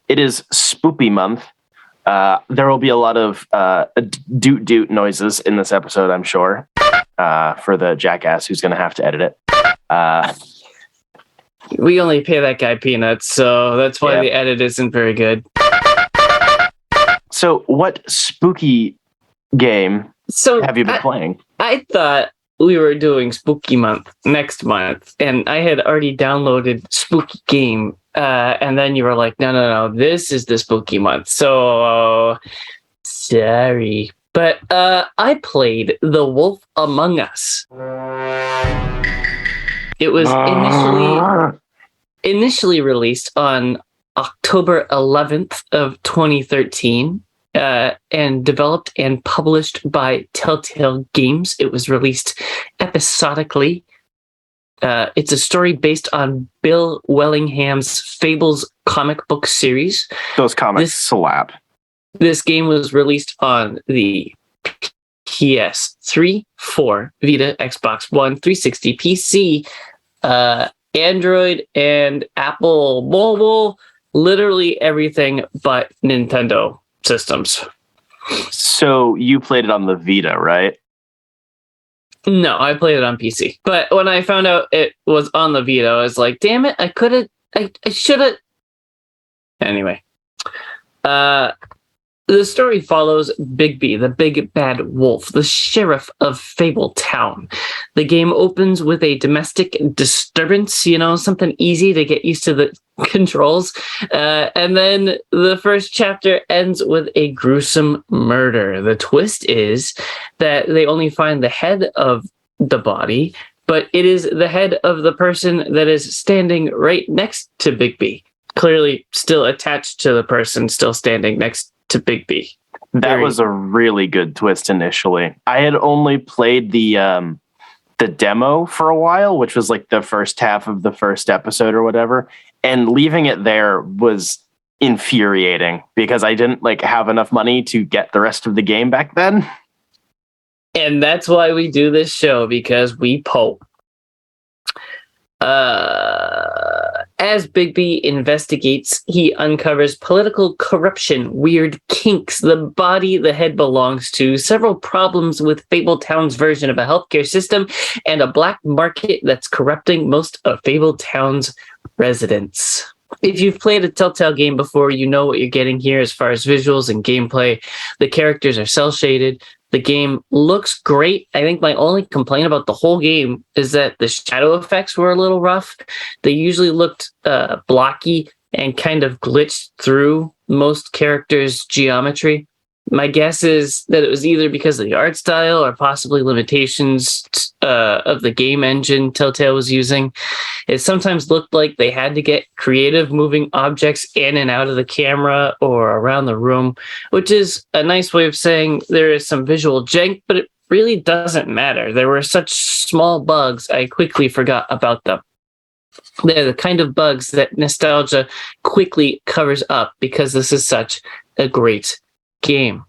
It is spoopy month. There will be a lot of doot doot noises in this episode, I'm sure, for the jackass who's going to have to edit it. We only pay that guy peanuts, so that's why the edit isn't very good. So what spooky game have you been playing? I thought we were doing Spooky Month next month, and I had already downloaded Spooky Game, and then you were like, no, this is the Spooky Month. So, sorry. But I played The Wolf Among Us. It was initially released on October 11th of 2013. And developed and published by TellTale Games. It was released episodically. It's a story based on Bill Wellingham's Fables comic book series. Those comics slap. This game was released on the PS3, 4, Vita, Xbox One, 360, PC, Android, and Apple Mobile. Literally everything but Nintendo systems. So you played it on the Vita, right? No, I played it on PC. But when I found out it was on the Vita, I was like, damn it, I should have. Anyway. The story follows Bigby, the big bad wolf, the sheriff of Fable Town. The game opens with a domestic disturbance, something easy to get used to the controls. And then the first chapter ends with a gruesome murder. The twist is that they only find the head of the body, but it is the head of the person that is standing right next to Bigby. Clearly still attached to the person still standing next to Bigby. That was a really good twist initially. I had only played the demo for a while, which was like the first half of the first episode or whatever, and leaving it there was infuriating because I didn't have enough money to get the rest of the game back then. And that's why we do this show, because we pope. As Bigby investigates, he uncovers political corruption, weird kinks, the body the head belongs to, several problems with Fabletown's version of a healthcare system, and a black market that's corrupting most of Fabletown's residents. If you've played a TellTale game before, you know what you're getting here as far as visuals and gameplay. The characters are cel-shaded. The game looks great. I think my only complaint about the whole game is that the shadow effects were a little rough. They usually looked blocky and kind of glitched through most characters' geometry. My guess is that it was either because of the art style or possibly limitations of the game engine TellTale was using. It sometimes looked like they had to get creative moving objects in and out of the camera or around the room, which is a nice way of saying there is some visual jank, but it really doesn't matter. There were such small bugs, I quickly forgot about them. They're the kind of bugs that nostalgia quickly covers up because this is such a great game.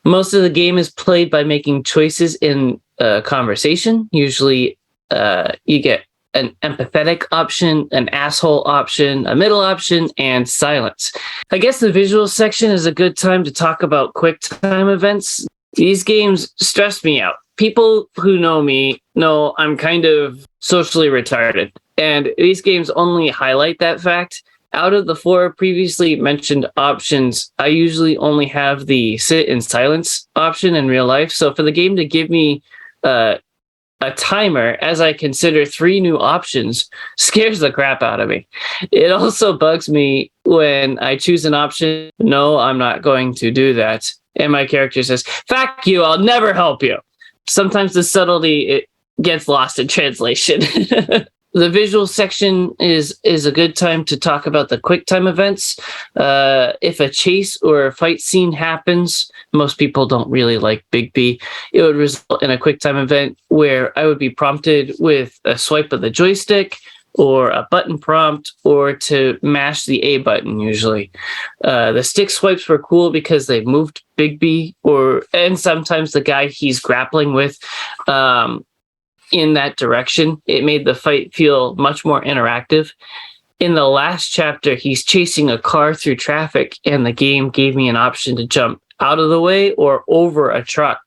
Most of the game is played by making choices in conversation. Usually you get an empathetic option, an asshole option, a middle option, and silence. I guess the visual section is a good time to talk about quick time events. These games stress me out. People who know me know I'm kind of socially retarded, and these games only highlight that fact. Out of the 4 previously mentioned options, I usually only have the sit in silence option in real life. So for the game to give me a timer as I consider 3 new options scares the crap out of me. It also bugs me when I choose an option. No, I'm not going to do that. And my character says, "Fuck you, I'll never help you." Sometimes the subtlety, it gets lost in translation. The visual section is a good time to talk about the quick time events. If a chase or a fight scene happens, most people don't really like Bigby. It would result in a quick time event where I would be prompted with a swipe of the joystick or a button prompt or to mash the A button usually. The stick swipes were cool because they moved Bigby and sometimes the guy he's grappling with in that direction. It made the fight feel much more interactive. In the last chapter, he's chasing a car through traffic, and the game gave me an option to jump out of the way or over a truck.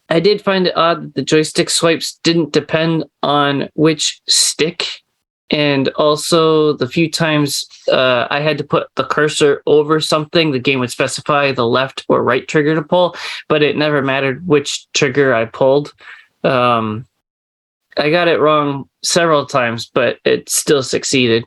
I did find it odd that the joystick swipes didn't depend on which stick, and also the few times I had to put the cursor over something, the game would specify the left or right trigger to pull, but it never mattered which trigger I pulled. I got it wrong several times, but it still succeeded.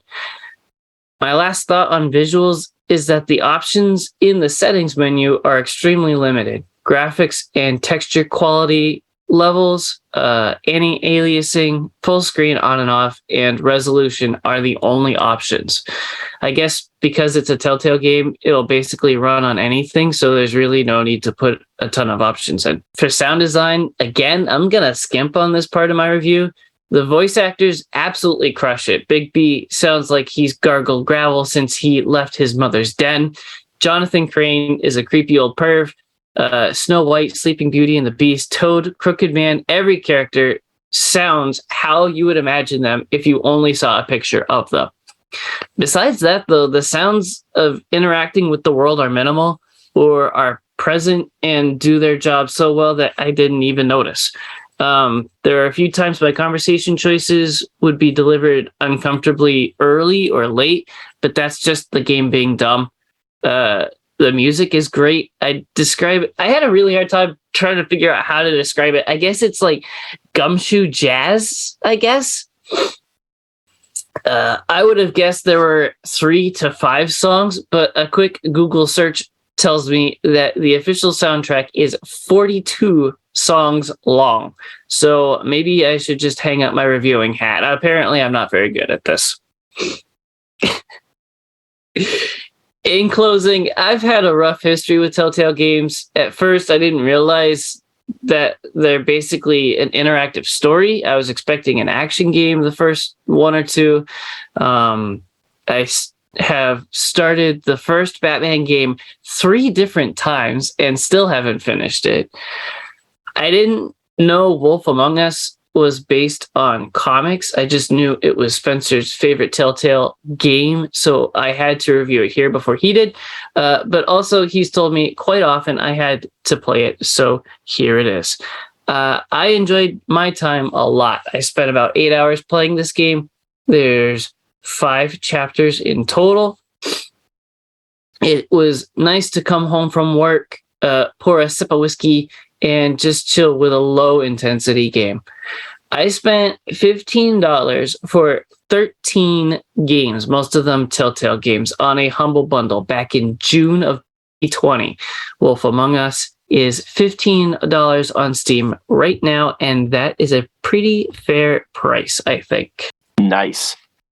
My last thought on visuals is that the options in the settings menu are extremely limited. Graphics and texture quality levels, anti-aliasing, full screen on and off, and resolution are the only options. I guess because it's a TellTale game, it'll basically run on anything, so there's really no need to put a ton of options in. For sound design, again, I'm gonna skimp on this part of my review. The voice actors absolutely crush it. Big B sounds like he's gargled gravel since he left his mother's den. Jonathan Crane is a creepy old perv. Snow White, Sleeping Beauty, and the Beast, Toad, Crooked Man, every character sounds how you would imagine them if you only saw a picture of them. Besides that, though, the sounds of interacting with the world are minimal or are present and do their job so well that I didn't even notice. There are a few times my conversation choices would be delivered uncomfortably early or late, but that's just the game being dumb. The music is great. I had a really hard time trying to figure out how to describe it. I guess it's like gumshoe jazz, I guess. I would have guessed there were 3 to 5 songs, but a quick Google search tells me that the official soundtrack is 42 songs long. So maybe I should just hang up my reviewing hat. Apparently, I'm not very good at this. In closing, I've had a rough history with TellTale games. At first, I didn't realize that they're basically an interactive story. I was expecting an action game the first 1 or 2. I have started the first Batman game 3 different times and still haven't finished it. I didn't know Wolf Among Us was based on comics. I just knew it was Spencer's favorite TellTale game, so I had to review it here before he did. But also, he's told me quite often I had to play it, so here it is. I enjoyed my time a lot. I spent about 8 hours playing this game. There's 5 chapters in total. It was nice to come home from work, pour a sip of whiskey, and just chill with a low-intensity game. I spent $15 for 13 games, most of them TellTale games, on a Humble Bundle back in June of 2020. Wolf Among Us is $15 on Steam right now, and that is a pretty fair price, I think. Nice.